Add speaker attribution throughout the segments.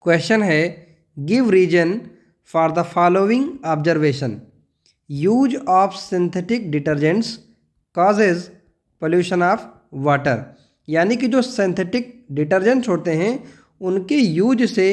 Speaker 1: Question है, give reason for the following observation. Use of synthetic detergents causes pollution of water. यानी कि जो synthetic detergents होते हैं उनके यूज से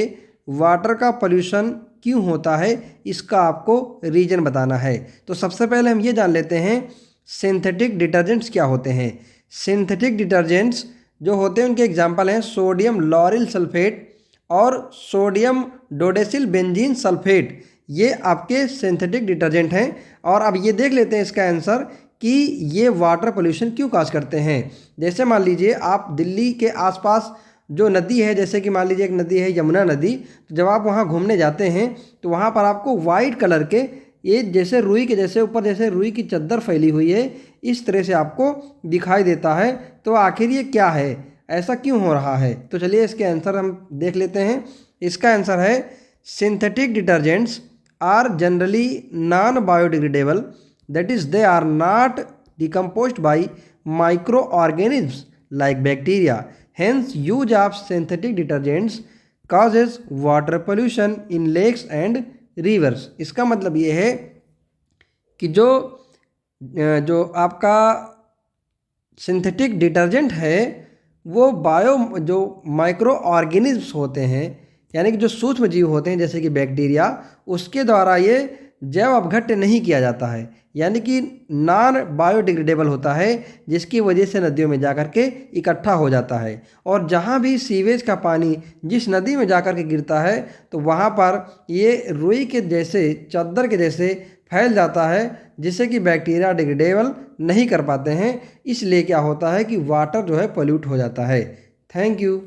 Speaker 1: वाटर का पोल्यूशन क्यों होता है, इसका आपको रीजन बताना है। तो सबसे पहले हम ये जान लेते हैं सिंथेटिक डिटर्जेंट्स क्या होते हैं। सिंथेटिक डिटर्जेंट्स जो होते हैं उनके एग्जांपल हैं सोडियम लॉरिल सल्फेट और सोडियम डोडेसिल बेंजीन सल्फेट। ये आपके सिंथेटिक डिटर्जेंट हैं। और अब ये देख लेते हैं इसका आंसर कि ये वाटर पोल्यूशन क्यों काज करते हैं। जैसे मान लीजिए आप दिल्ली के आसपास जो नदी है, जैसे कि मान लीजिए एक नदी है यमुना नदी, तो जब आप वहाँ घूमने जाते हैं तो वहाँ पर आपको वाइट कलर के ये जैसे रुई के जैसे ऊपर जैसे रुई की चद्दर फैली हुई है, इस तरह से आपको दिखाई देता है। तो आखिर ये क्या है, ऐसा क्यों हो रहा है? तो चलिए इसके आंसर हम देख लेते हैं। इसका आंसर है synthetic detergents are generally non biodegradable, that is they are not decomposed by micro organism like bacteria. Hence, use of synthetic detergents causes water pollution in lakes and rivers। इसका मतलब ये है कि जो आपका सिंथेटिक डिटर्जेंट है वो जो माइक्रो ऑर्गेनिज्म होते हैं, यानी कि जो सूक्ष्म जीव होते हैं जैसे कि बैक्टीरिया, उसके द्वारा ये जैव अपघट्य नहीं किया जाता है, यानी कि नॉन बायोडिग्रेडेबल होता है, जिसकी वजह से नदियों में जाकर के इकट्ठा हो जाता है। और जहाँ भी सीवेज का पानी जिस नदी में जाकर के गिरता है तो वहाँ पर ये रुई के जैसे चद्दर के जैसे फैल जाता है, जिससे कि बैक्टीरिया डिग्रेडेबल नहीं कर पाते हैं। इसलिए क्या होता है कि वाटर जो है पोल्यूट हो जाता है। Thank you.